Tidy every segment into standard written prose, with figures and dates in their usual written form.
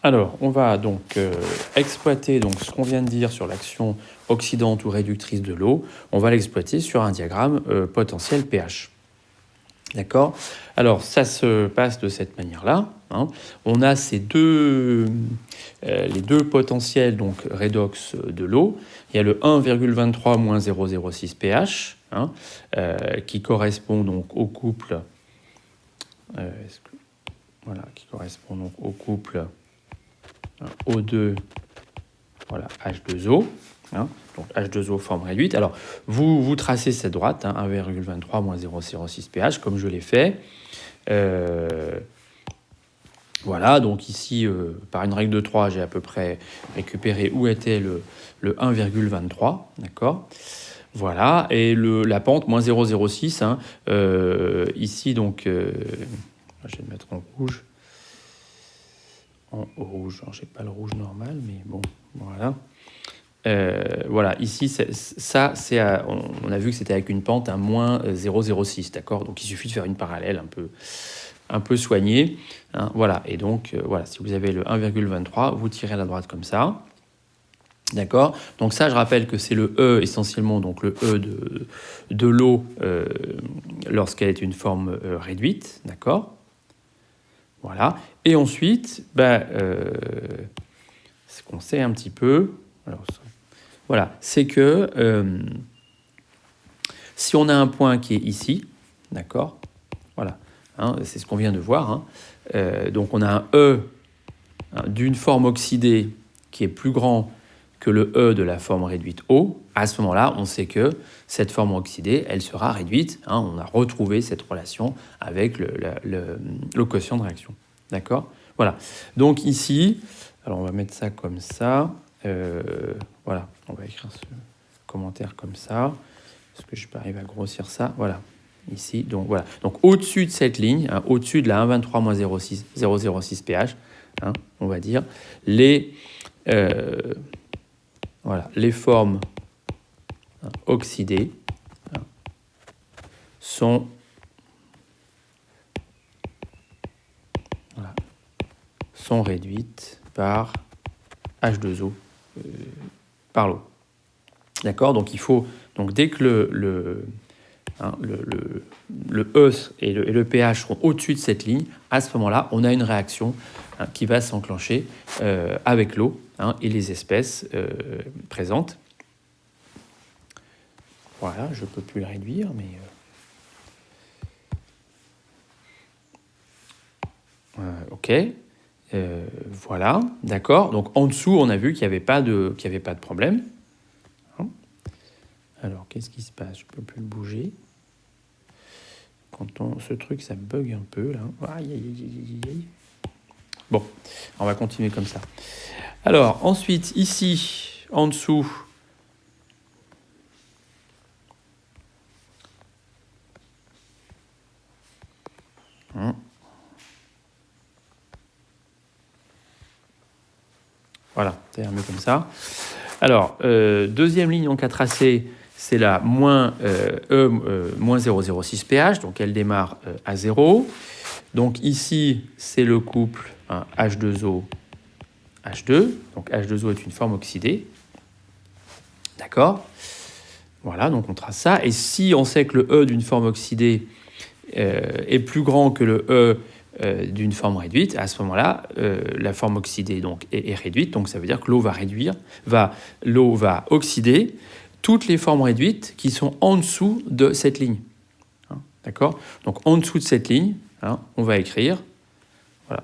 Alors, on va donc exploiter donc, ce qu'on vient de dire sur l'action oxydante ou réductrice de l'eau. On va l'exploiter sur un diagramme potentiel pH. D'accord? Alors, ça se passe de cette manière-là. Hein. On a les deux potentiels donc, redox de l'eau. Il y a le 1,23 moins 0,06 pH hein, qui correspond donc au couple. Qui correspond donc au couple O2, voilà, H2O. Hein, donc H2O forme réduite. Alors, vous tracez cette droite, hein, 1,23 moins 0,06 pH, comme je l'ai fait. Voilà, donc ici, par une règle de 3, j'ai à peu près récupéré où était le 1,23, d'accord. Voilà, et la pente, moins 0,06, hein, ici, donc, je vais le mettre en rouge. En rouge, alors j'ai pas le rouge normal, mais bon, voilà. Voilà, ici, on a vu que c'était avec une pente à moins 0,06, d'accord. Donc il suffit de faire une parallèle un peu soignée. Hein, voilà, et donc, voilà, si vous avez le 1,23, vous tirez à la droite comme ça. D'accord. Donc ça, je rappelle que c'est le E essentiellement, donc le E de l'eau lorsqu'elle est une forme réduite, d'accord. Voilà. Et ensuite, ce qu'on sait un petit peu, voilà, c'est que si on a un point qui est ici, d'accord, voilà, hein, c'est ce qu'on vient de voir. Hein, donc on a un E hein, d'une forme oxydée qui est plus grand que le E de la forme réduite O. À ce moment-là, on sait que cette forme oxydée, elle sera réduite. Hein, on a retrouvé cette relation avec le quotient de réaction. D'accord? Voilà. Donc ici, alors on va mettre ça comme ça. Voilà, on va écrire ce commentaire comme ça. Est-ce que je peux arriver à grossir ça? Voilà. Ici, donc voilà. Donc au-dessus de cette ligne, hein, au-dessus de la 1,23 moins 0,06 pH, hein, on va dire, les formes hein, oxydées hein, sont réduites par H2O par l'eau. D'accord? Donc il faut, donc dès que le E et le pH seront au-dessus de cette ligne, à ce moment-là, on a une réaction hein, qui va s'enclencher avec l'eau hein, et les espèces présentes. Voilà, je ne peux plus le réduire, mais... ok. Voilà, d'accord. Donc en dessous, on a vu qu'il n'y avait pas de problème. Hein. Alors, qu'est-ce qui se passe? Je ne peux plus le bouger. Ce truc, ça bug un peu, là. Aïe, aïe, aïe, aïe. Bon, on va continuer comme ça. Alors, ensuite, ici, en dessous, voilà, c'est un peu comme ça. Alors, deuxième ligne donc à tracer, c'est la moins 0,06 pH, donc elle démarre à 0. Donc ici, c'est le couple hein, H2O, H2. Donc H2O est une forme oxydée. D'accord? Voilà, donc on trace ça. Et si on sait que le E d'une forme oxydée est plus grand que le E d'une forme réduite, à ce moment-là, la forme oxydée donc, est réduite. Donc ça veut dire que l'eau l'eau va oxyder toutes les formes réduites qui sont en dessous de cette ligne. Hein, d'accord? Donc en dessous de cette ligne, hein, on va écrire, voilà.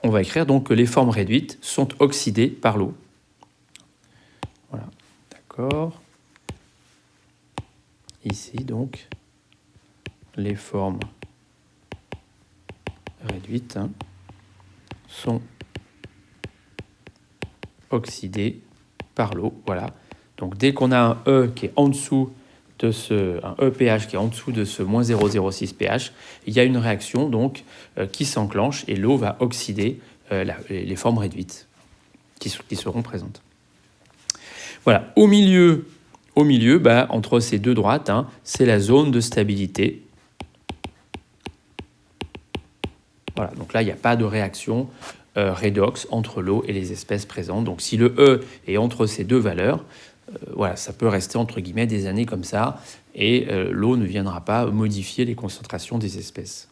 On va écrire donc que les formes réduites sont oxydées par l'eau. Voilà, d'accord. Ici donc, les formes réduites hein, sont oxydées par l'eau. Voilà. Donc dès qu'on a un E qui est en dessous de un EPH qui est en dessous de ce moins 0,06 pH, il y a une réaction donc qui s'enclenche et l'eau va oxyder les formes réduites qui seront présentes. Voilà. Au milieu, entre ces deux droites, hein, c'est la zone de stabilité. Voilà, donc là, il n'y a pas de réaction redox entre l'eau et les espèces présentes. Donc si le E est entre ces deux valeurs, voilà, ça peut rester entre guillemets des années comme ça, et l'eau ne viendra pas modifier les concentrations des espèces.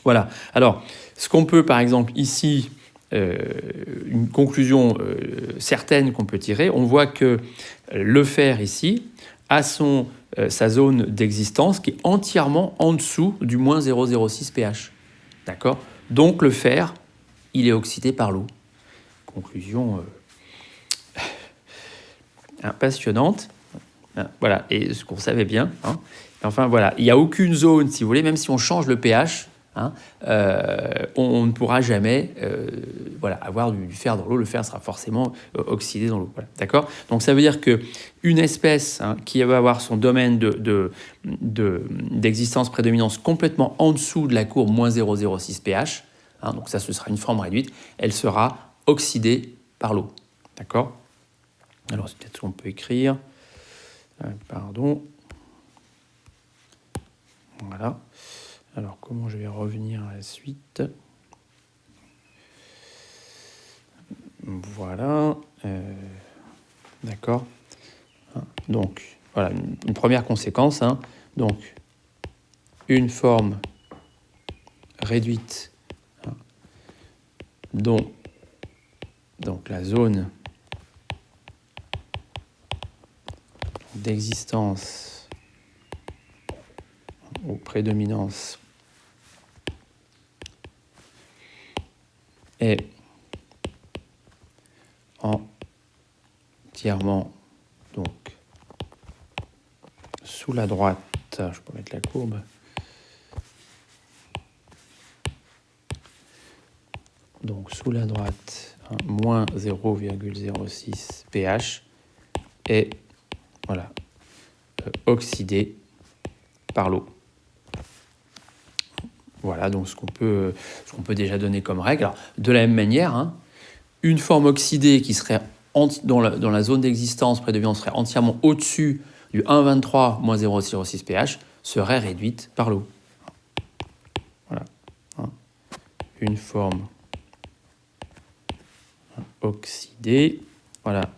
Voilà. Alors, ce qu'on peut, par exemple, ici, une conclusion certaine qu'on peut tirer, on voit que le fer ici a sa zone d'existence qui est entièrement en dessous du moins 0,06 pH. D'accord ? Donc le fer, il est oxydé par l'eau. Conclusion passionnante. Voilà, et ce qu'on savait bien. Hein. Enfin voilà, il n'y a aucune zone, si vous voulez, même si on change le pH, hein, on ne pourra jamais avoir du fer dans l'eau. Le fer sera forcément oxydé dans l'eau. Voilà, d'accord ? Donc ça veut dire qu'une espèce qui va avoir son domaine d'existence prédominance complètement en dessous de la courbe moins 0,06 pH, donc ça ce sera une forme réduite, elle sera oxydée par l'eau. D'accord ? Alors c'est peut-être ce qu'on peut écrire. Pardon. Voilà. Alors, comment je vais revenir à la suite ? Voilà. D'accord. Donc, voilà, une première conséquence. Donc, une forme réduite dont donc la zone d'existence ou prédominance est entièrement donc sous la droite, je peux mettre la courbe, donc sous la droite, moins 0,06 pH est voilà, oxydé par l'eau. Voilà donc ce qu'on peut déjà donner comme règle. Alors, de la même manière, une forme oxydée qui serait dans la zone d'existence prédominante serait entièrement au-dessus du 1,23 moins 0,06 pH serait réduite par l'eau. Voilà. Une forme oxydée, voilà,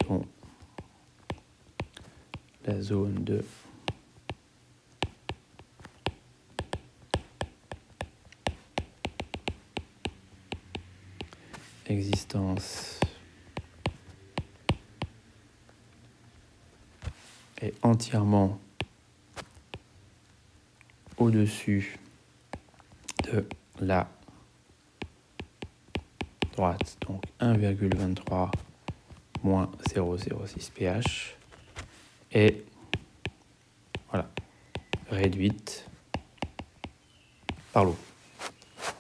dont la zone de existence est entièrement au-dessus de la droite, donc 1,23 moins 0,06 pH, est voilà, réduite par l'eau.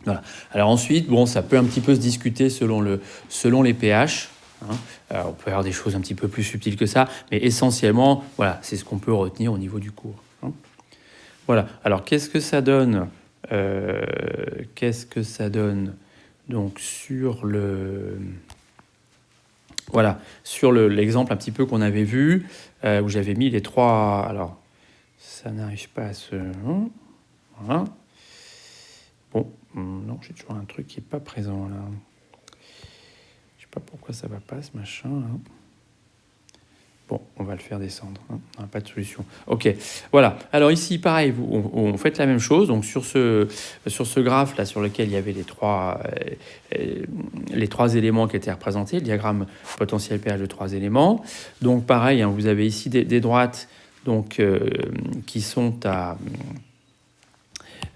Voilà. Alors ensuite, ça peut un petit peu se discuter selon les pH. Alors, on peut avoir des choses un petit peu plus subtiles que ça, mais essentiellement, voilà, c'est ce qu'on peut retenir au niveau du cours. Voilà. Alors, qu'est-ce que ça donne donc sur l'exemple un petit peu qu'on avait vu, où j'avais mis les trois. Alors, ça n'arrive pas à se. Voilà. Bon, non, j'ai toujours un truc qui n'est pas présent là. Je sais pas pourquoi ça va pas ce machin là. Bon, on va le faire descendre. On n'a pas de solution. Ok, voilà. Alors ici, pareil, on fait la même chose. Donc sur ce graphe là, sur lequel il y avait les trois éléments qui étaient représentés, le diagramme potentiel pH de trois éléments. Donc pareil, vous avez ici des droites donc qui sont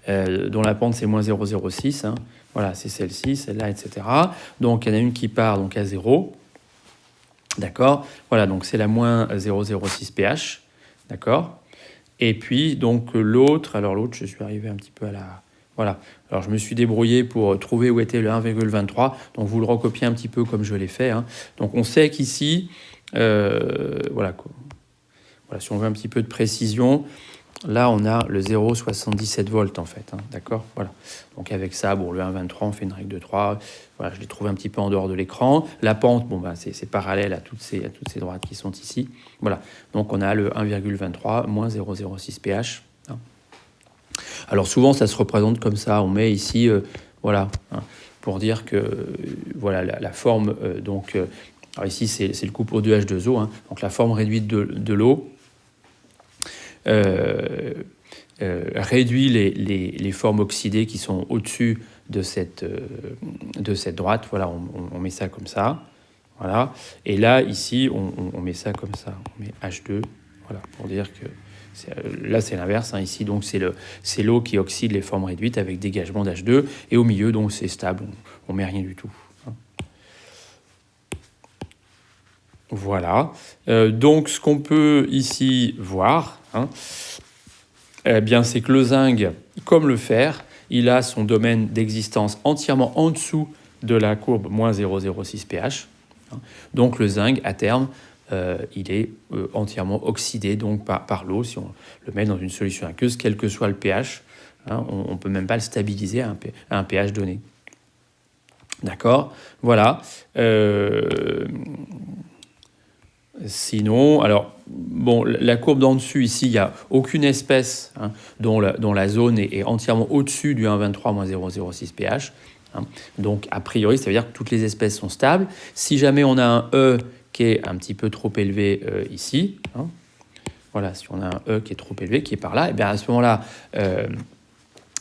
dont la pente c'est moins 0,06. Voilà, c'est celle-ci, celle-là, etc. Donc il y en a une qui part donc à 0. D'accord, voilà, donc c'est la moins 0,06 pH, d'accord. Et puis donc l'autre, je suis arrivé un petit peu à la, voilà. Alors je me suis débrouillé pour trouver où était le 1,23. Donc vous le recopiez un petit peu comme je l'ai fait. Donc on sait qu'ici, voilà, si on veut un petit peu de précision. Là, on a le 0,77 volts en fait, d'accord. Voilà. Donc avec ça, le 1,23, on fait une règle de 3. Voilà, je l'ai trouvé un petit peu en dehors de l'écran. La pente, c'est parallèle à toutes ces droites qui sont ici. Voilà. Donc on a le 1,23 moins 0,06 pH. Alors souvent, ça se représente comme ça. On met ici, voilà, hein, pour dire que voilà la forme. Alors ici, c'est le couple O2H2O. Hein, donc la forme réduite de l'eau réduit les formes oxydées qui sont au-dessus de cette droite. Voilà, on met ça comme ça. Voilà. Et là, ici, on met ça comme ça. On met H2. Voilà, pour dire que là, c'est l'inverse. Hein. Ici, donc, c'est l'eau qui oxyde les formes réduites avec dégagement d'H2. Et au milieu, donc, c'est stable. On ne met rien du tout. Hein. Voilà. Donc, ce qu'on peut ici voir, hein, eh bien, c'est que le zinc, comme le fer, il a son domaine d'existence entièrement en dessous de la courbe moins 0,06 pH. Donc le zinc, à terme, il est entièrement oxydé donc par l'eau si on le met dans une solution aqueuse, quel que soit le pH. Hein, on ne peut même pas le stabiliser à un pH donné. D'accord ? Voilà. Sinon, alors, bon, la courbe d'en dessus, ici, il n'y a aucune espèce hein, dont la zone est entièrement au-dessus du 1,23 moins 0,06 pH. Hein. Donc, a priori, ça veut dire que toutes les espèces sont stables. Si jamais on a un E qui est un petit peu trop élevé ici, hein, voilà, si on a un E qui est trop élevé, qui est par là, et bien à ce moment-là,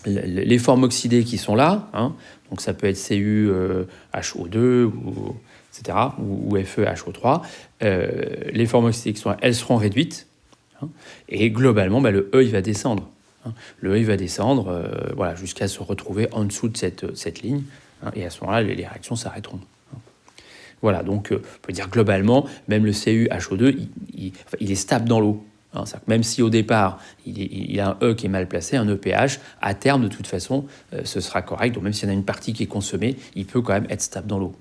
les formes oxydées qui sont là, hein, donc ça peut être CuHO2 ou etc., ou FeHO3, les formes oxydées qui sont là, elles seront réduites, hein, et globalement, le E, il va descendre. Hein. Le E, il va descendre voilà, jusqu'à se retrouver en dessous de cette ligne, hein, et à ce moment-là, les réactions s'arrêteront. Hein. Voilà, donc on peut dire globalement, même le CuHO2, il est stable dans l'eau. Hein, même si au départ, il a un E qui est mal placé, un EPH, à terme, de toute façon, ce sera correct. Donc même s'il y en a une partie qui est consommée, il peut quand même être stable dans l'eau.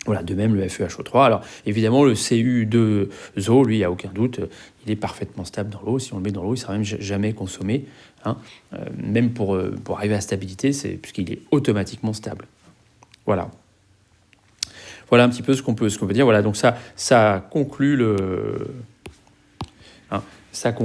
Voilà, de même le FeHO3. Alors évidemment, le Cu2O, lui, il n'y a aucun doute, il est parfaitement stable dans l'eau. Si on le met dans l'eau, il ne sera même jamais consommé. Hein. Même pour arriver à stabilité, puisqu'il est automatiquement stable. Voilà. Voilà un petit peu ce qu'on peut dire. Voilà, donc ça conclut ça conclut